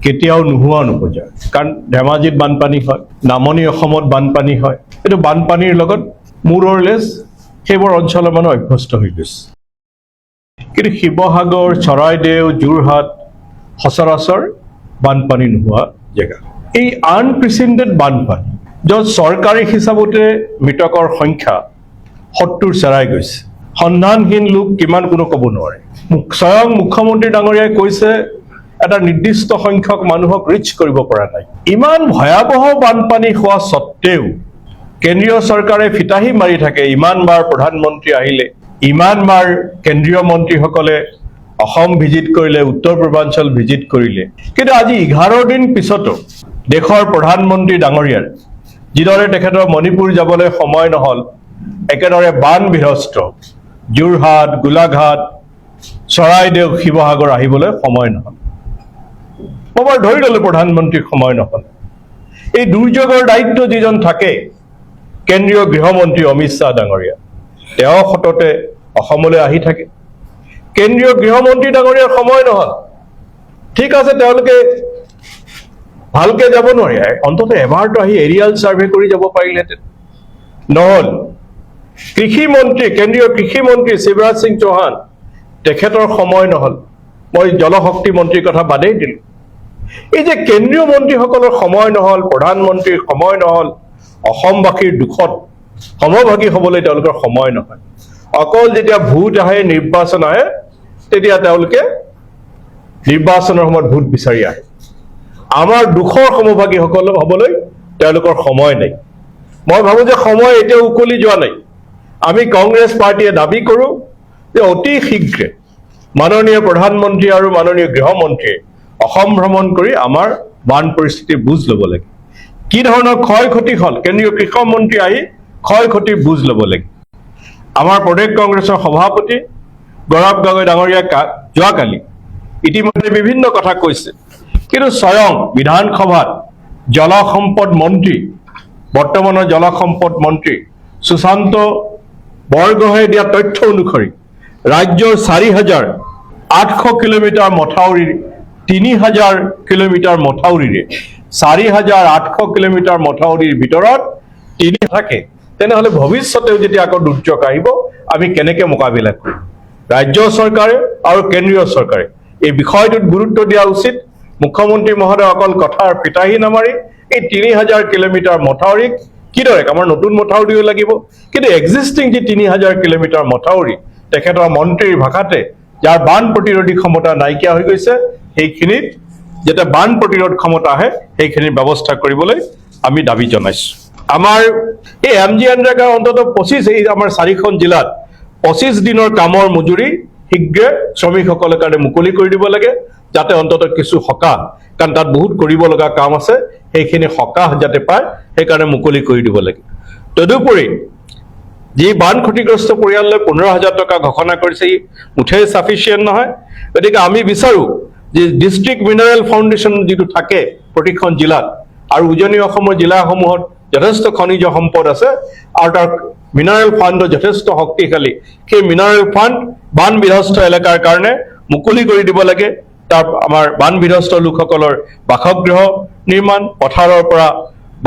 কেতিয়াও নোহোৱা নোপোজা কাৰণ ধেমাজিত বানপানী হয় নামনি অসমত বানপানী হয় এইটো বানপানীৰ লগত মোৰলেছ সেইবোৰ অঞ্চলৰ মানুহ অভ্যস্ত হৈ গৈছে কিন্তু শিৱসাগৰ চৰাইদেউ যোৰহাট সচৰাচৰ বানপানী নোহোৱা জেগা এই আনপ্ৰেচিডেণ্টেড বানপানী য'ত চৰকাৰী হিচাপতে মৃতকৰ সংখ্যা 70 চেৰাই গৈছে সন্ধানহীন লোক কিমান কোনো ক'ব নোৱাৰে স্বয়ং মুখ্যমন্ত্ৰী ডাঙৰীয়াই কৈছে এটা নিৰ্দিষ্ট সংখ্যক মানুহক ৰিচ কৰিব পৰা নাই ইমান ভয়াবহ বানপানী হোৱা সত্ত্বেও কেন্দ্ৰীয় চৰকাৰে ফিতাহি মাৰি থাকে ইমানবাৰ প্ৰধানমন্ত্ৰী আহিলে ইমানবাৰ কেন্দ্ৰীয় মন্ত্ৰীসকলে অসম ভিজিট কৰিলে উত্তৰ পূৰ্বাঞ্চল ভিজিট কৰিলে কিন্তু আজি 11 দিন পিছতো দেশৰ প্ৰধানমন্ত্ৰী ডাঙৰীয়াৰ যিদৰে তেখেতৰ মণিপুৰ যাবলৈ সময় নহল একেদৰে বান বিধ্বস্ত যোৰহাট গোলাঘাট চৰাইদেউ শিৱসাগৰ আহিবলৈ সময় নহল মই ধৰি ললো প্ৰধানমন্ত্ৰীৰ সময় নহল এই দুৰ্যোগৰ দায়িত্ব যিজন থাকে কেন্দ্ৰীয় গৃহমন্ত্ৰী অমিত শ্বাহ ডাঙৰীয়া তেওঁ সততে অসমলৈ আহি থাকে কেন্দ্ৰীয় গৃহমন্ত্ৰী ডাঙৰীয়াৰ সময় নহল ঠিক আছে তেওঁলোকে ভালকে যাব নোৱাৰে অন্তত এবাৰতো আহি এৰিয়াল সাৰ্ভে কৰি যাব পাৰিলেহেঁতেন নহল কৃষি মন্ত্ৰী কেন্দ্ৰীয় কৃষি মন্ত্ৰী শিৱৰাজ সিং চৌহান তেখেতৰ সময় নহল মই জলশক্তি মন্ত্ৰীৰ কথা বাদেই দিলোঁ এই যে কেন্দ্ৰীয় মন্ত্ৰীসকলৰ সময় নহল প্ৰধানমন্ত্ৰীৰ সময় নহল অসমবাসীৰ দুখত সমভাগী হ'বলৈ তেওঁলোকৰ সময় নহয় অকল যেতিয়া ভোট আহে নিৰ্বাচন আহে তেতিয়া তেওঁলোকে নিৰ্বাচনৰ সময়ত ভোট বিচাৰি আহে আমাৰ দুখৰ সমভাগী হ'বলৈ তেওঁলোকৰ সময় নাই মই ভাবো যে সময় এতিয়া উকলি যোৱা নাই আমি কংগ্ৰেছ পাৰ্টিয়ে দাবী কৰোঁ যে অতি শীঘ্ৰে মাননীয় প্ৰধানমন্ত্ৰী আৰু মাননীয় গৃহমন্ত্ৰীয়ে অসম ভ্ৰমণ কৰি আমাৰ বান পৰিস্থিতিৰ বুজ ল'ব লাগে কি ধৰণৰ ক্ষয় ক্ষতি হ'ল কেন্দ্ৰীয় কৃষি মন্ত্ৰী আহি ক্ষয় ক্ষতিৰ বুজ ল'ব লাগে আমাৰ প্ৰদেশ কংগ্ৰেছৰ সভাপতি গৌৰৱ গগৈ ডাঙৰীয়া যোৱাকালি ইতিমধ্যে বিভিন্ন কথা কৈছে কিন্তু স্বয়ং বিধানসভাত জলসম্পদ মন্ত্ৰী বৰ্তমানৰ জলসম্পদ মন্ত্ৰী সুশান্ত বৰগোহাঁয়ে দিয়া তথ্য অনুসৰি ৰাজ্যৰ 4,800 কিলোমিটাৰ মথাউৰিৰ 3,000 কিলোমিটাৰ মথাউৰিৰে 4,800 কিলোমিটাৰ মথাউৰিৰ ভিতৰত 3 থাকে তেনেহ'লে ভৱিষ্যতেও যেতিয়া আকৌ দুৰ্যোগ আহিব আমি কেনেকৈ মোকাবিলা কৰিম ৰাজ্য চৰকাৰে আৰু কেন্দ্ৰীয় চৰকাৰে এই বিষয়টোত গুৰুত্ব দিয়া উচিত মুখ্যমন্ত্ৰী মহোদয় অকল কথাৰ ফিতাহি নামাৰি এই 3,000 কিলোমিটাৰ মথাউৰিক কিদৰে আমাৰ নতুন মথাউৰিও লাগিব কিন্তু এক্সিষ্টিং যি 3,000 কিলোমিটাৰ মথাউৰি তেখেতৰ মন্ত্ৰীৰ ভাষাতে যাৰ বান প্ৰতিৰোধী ক্ষমতা নাইকিয়া হৈ গৈছে সেইখিনিত যেতিয়া বান প্ৰতিৰোধ ক্ষমতা আহে সেইখিনিৰ ব্যৱস্থা কৰিবলৈ আমি দাবী জনাইছোঁ আমাৰ এই MGNৰেগাৰ অন্তত 25 এই আমাৰ 4খন জিলাত 25 দিনৰ কামৰ মজুৰি শীঘ্ৰে শ্ৰমিকসকলৰ কাৰণে মুকলি কৰি দিব লাগে যাতে অন্তত কিছু সকাহ কাৰণ তাত বহুত কৰিব লগা কাম আছে সেইখিনি সকাহ যাতে পায় সেইকাৰণে মুকলি কৰি দিব লাগে তদুপৰি যি বান ক্ষতিগ্ৰস্ত পৰিয়াললৈ 15,000 টকা ঘোষণা কৰিছে মুঠেই সাফিচিয়েণ্ট নহয় গতিকে আমি বিচাৰোঁ যে ডিষ্ট্ৰিক্ট মিনাৰেল ফাউণ্ডেশ্যন যিটো থাকে প্ৰতিখন জিলাত আৰু উজনি অসমৰ জিলাসমূহত যথেষ্ট খনিজ সম্পদ আছে আৰু তাৰ মিনাৰেল ফাণ্ডো যথেষ্ট শক্তিশালী সেই মিনাৰেল ফাণ্ড বান বিধ্বস্ত এলেকাৰ কাৰণে মুকলি কৰি দিব লাগে তাৰ আমাৰ বান বিধ্বস্ত লোকসকলৰ বাসগৃহ নিৰ্মাণ পথাৰৰ পৰা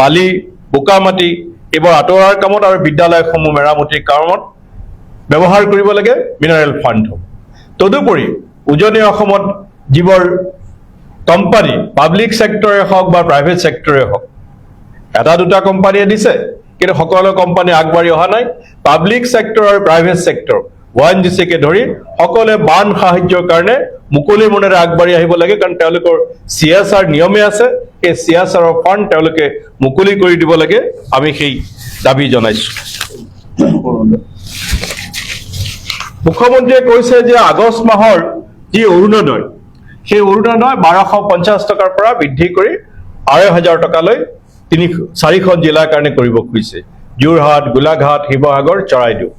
বালি বোকা মাটি এইবোৰ আঁতৰোৱাৰ কামত আৰু বিদ্যালয়সমূহ মেৰামতিৰ কামত ব্যৱহাৰ কৰিব লাগে মিনাৰেল ফাণ্ড তদুপৰি উজনি অসমত যিবোৰ কোম্পানী পাব্লিক সেক্টৰে হওক বা প্ৰাইভেট সেক্টৰে হওক এটা দুটা কোম্পানীয়ে দিছে কিন্তু সকলো কোম্পানী আগবাঢ়ি অহা নাই পাব্লিক সেক্টৰ আৰু প্ৰাইভেট সেক্টৰ ONGCকে ধৰি সকলোৱে বান সাহায্যৰ কাৰণে মুকলি মনেৰে আগবাঢ়ি আহিব লাগে কাৰণ তেওঁলোকৰ CSR নিয়মে আছে এই CSRৰ ফাণ্ড তেওঁলোকে মুকলি কৰি দিব লাগে আমি সেই দাবী জনাইছোঁ মুখ্যমন্ত্ৰীয়ে কৈছে যে আগষ্ট মাহৰ যি অৰুণোদয় সেই অৰুণোদয় 1,250 টকাৰ পৰা বৃদ্ধি কৰি 2,500 টকালৈ 4খন জিলাৰ কাৰণে কৰিব খুজিছে যোৰহাট গোলাঘাট শিৱসাগৰ চৰাইদেউ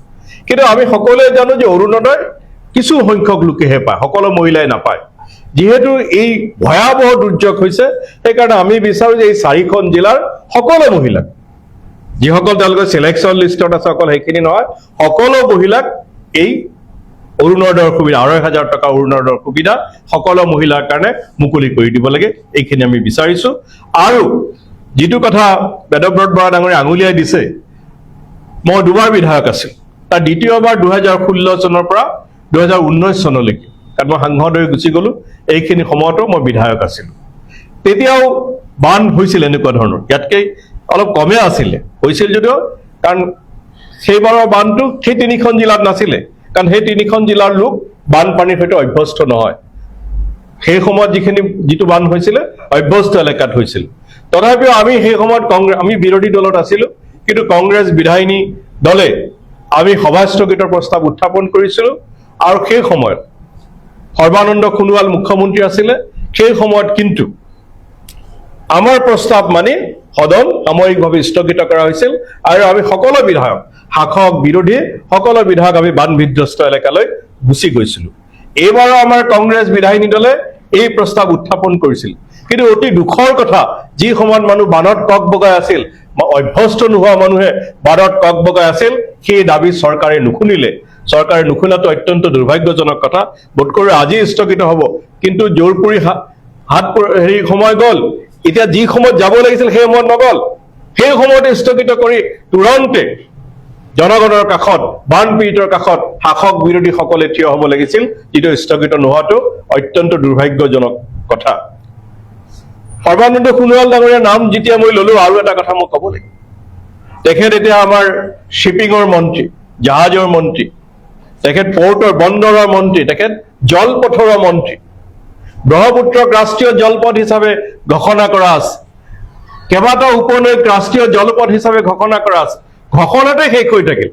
কিন্তু আমি সকলোৱে জানো যে অৰুণোদয় কিছু সংখ্যক লোকেহে পায় সকলো মহিলাই নাপায় যেহেতু এই ভয়াবহ দুৰ্যোগ হৈছে সেইকাৰণে আমি বিচাৰোঁ যে এই 4খন জিলাৰ সকলো মহিলাক যিসকল তেওঁলোকৰ সিলেকশ্যন লিষ্টত আছে অকল সেইখিনি নহয় সকলো মহিলাক এই অৰুণোদয়ৰ সুবিধা 2,500 টকা অৰুণোদয়ৰ সুবিধা সকলো মহিলাৰ কাৰণে মুকলি কৰি দিব লাগে, এইখিনি আমি বিচাৰিছো। আৰু যিটো কথা বেদব্ৰত বৰা ডাঙৰীয়ে আঙুলিয়াই দিছে, মই দুবাৰ বিধায়ক আছিলো, তাৰ দ্বিতীয়বাৰ 2016 চনৰ পৰা 2019 চনলৈকে, কাৰণ মই সাংসদ হৈ গুচি গলো, এইখিনি সময়তো মই বিধায়ক আছিলো। তেতিয়াও বান হৈছিল এনেকুৱা ধৰণৰ, ইয়াতকৈ অলপ কমে আছিলে, হৈছিল যদিও, কাৰণ সেইবাৰৰ বানটো সেই 3খন জিলাত নাছিলে, কাৰণ সেই 3খন জিলাৰ লোক বানপানীৰ সৈতে অভ্যস্ত নহয়। সেই সময়ত যিটো বান হৈছিলে অভ্যস্ত এলেকাত হৈছিল। তথাপিও আমি সেই সময়ত আমি বিৰোধী দলত আছিলো, কিন্তু কংগ্ৰেছ বিধায়িনী দলে আমি সভা স্থগিতৰ প্ৰস্তাৱ উত্থাপন কৰিছিলো। আৰু সেই সময়ত সৰ্বানন্দ সোণোৱাল মুখ্যমন্ত্ৰী আছিলে, সেই সময়ত কিন্তু আমাৰ প্ৰস্তাৱ মানি সদন সাময়িকভাৱে স্থগিত কৰা হৈছিল, আৰু আমি সকলো বিধায়ক, শাসক বিৰোধী সকলো বিধায়ক আমি বান বিধ্বস্ত এলেকালৈ গুচি গৈছিলো। এইবাৰো আমাৰ কংগ্ৰেছ বিধায়িনী দলে এই প্ৰস্তাৱ উত্থাপন কৰিছিল, কিন্তু অতি দুখৰ কথা, যি সময়ত মানুহ বানত কক বগাই আছিল, অভ্যস্ত নোহোৱা মানুহে বানত কক বগাই আছিল, সেই দাবী চৰকাৰে নুশুনিলে। চৰকাৰে নুশুনাটো অত্যন্ত দুৰ্ভাগ্যজনক কথা। বোধকৰো আজি স্থগিত হ'ব, কিন্তু জোৰপুৰি সময় গ'ল, এতিয়া যি সময়ত যাব লাগিছিল সেই সময়ত নগ'ল, সেই সময়তে স্থগিত কৰি তুৰন্তে জনগণৰ কাষত, বানপীড়িতৰ কাষত শাসক বিৰোধীসকলে থিয় হ'ব লাগিছিল, যিটো স্থগিত নোহোৱাটো অত্যন্ত দুৰ্ভাগ্যজনক কথা। সৰ্বানন্দ সোণোৱাল ডাঙৰীয়াৰ নাম যেতিয়া মই ললো, আৰু এটা কথা মই ক'ব লাগিব, তেখেত এতিয়া আমাৰ শ্বিপিঙৰ মন্ত্ৰী, জাহাজৰ মন্ত্ৰী, তেখেত পৰ্টৰ বন্দৰৰ মন্ত্ৰী, তেখেত জলপথৰৰ মন্ত্ৰী। ব্ৰহ্মপুত্ৰক ৰাষ্ট্ৰীয় জলপথ হিচাপে ঘোষণা কৰা আছে, কেইবাটাও উপনৈক ৰাষ্ট্ৰীয় জলপথ হিচাপে ঘোষণা কৰা আছে, ঘোষণাতে শেষ হৈ থাকিল।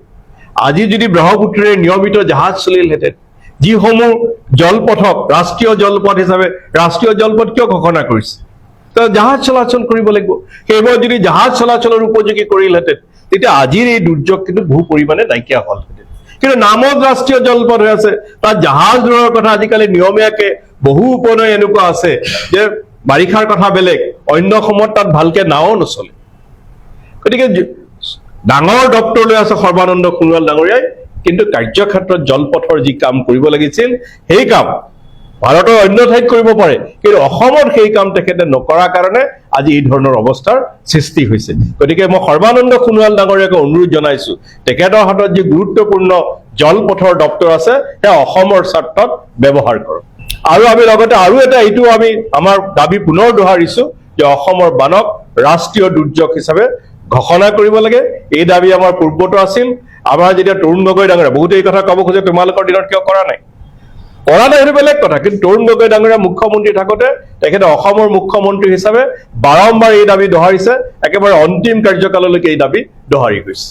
আজি যদি ব্ৰহ্মপুত্ৰৰে নিয়মিত জাহাজ চলিলহেঁতেন, যিসমূহ জলপথক ৰাষ্ট্ৰীয় জলপথ হিচাপে, ৰাষ্ট্ৰীয় জলপথ কিয় ঘোষণা কৰিছে? জাহাজ চলাচল কৰিব লাগিব, সেইবোৰ যদি জাহাজ চলাচলৰ উপযোগী কৰিলহেঁতেন, তেতিয়া আজিৰ এই দুৰ্যোগ কিন্তু বহু পৰিমাণে নাইকিয়া হ'লহেঁতেন। কিন্তু নামত ৰাষ্ট্ৰীয় জলপথ হৈ আছে, তাত জাহাজ ধৰাৰ কথা আজিকালি নিয়মীয়াকে বহু উপনৈ এনেকুৱা আছে যে বাৰিষাৰ কথা বেলেগ, অন্য সময়ত তাত ভালকে নাও নচলে। গতিকে ডাঙৰ দপ্তৰ লৈ আছে সৰ্বানন্দ সোণোৱাল ডাঙৰীয়াই, কিন্তু কাৰ্যক্ষেত্ৰত জলপথৰ যি কাম কৰিব লাগিছিল, সেই কাম ভাৰতৰ অন্য ঠাইত কৰিব পাৰে, কিন্তু অসমত সেই কাম তেখেতে নকৰাৰ কাৰণে আজি এই ধৰণৰ অৱস্থাৰ সৃষ্টি হৈছে। গতিকে মই সৰ্বানন্দ সোণোৱাল ডাঙৰীয়াক অনুৰোধ জনাইছো, তেখেতৰ হাতত যি গুৰুত্বপূৰ্ণ জলপথৰ দপ্তৰ আছে, সেয়া অসমৰ স্বাৰ্থত ব্যৱহাৰ কৰক। আৰু আমি লগতে আৰু এটা, এইটো আমি আমাৰ দাবী পুনৰ দোহাৰিছো যে অসমৰ বানক ৰাষ্ট্ৰীয় দুৰ্যোগ হিচাপে ঘোষণা কৰিব লাগে। এই দাবী আমাৰ পূৰ্বতো আছিল। আমাৰ যেতিয়া তৰুণ গগৈ ডাঙৰীয়া, বহুতে এই কথা ক'ব খোজে তোমালোকৰ দিনত কিয় কৰা নাই, সেইটো বেলেগ কথা, কিন্তু তৰুণ গগৈ ডাঙৰীয়া মুখ্যমন্ত্ৰী থাকোতে তেখেতে অসমৰ মুখ্যমন্ত্ৰী হিচাপে বাৰম্বাৰ এই দাবী দোহাৰিছে, একেবাৰে অন্তিম কাৰ্যকাললৈকে এই দাবী দোহাৰি গৈছে।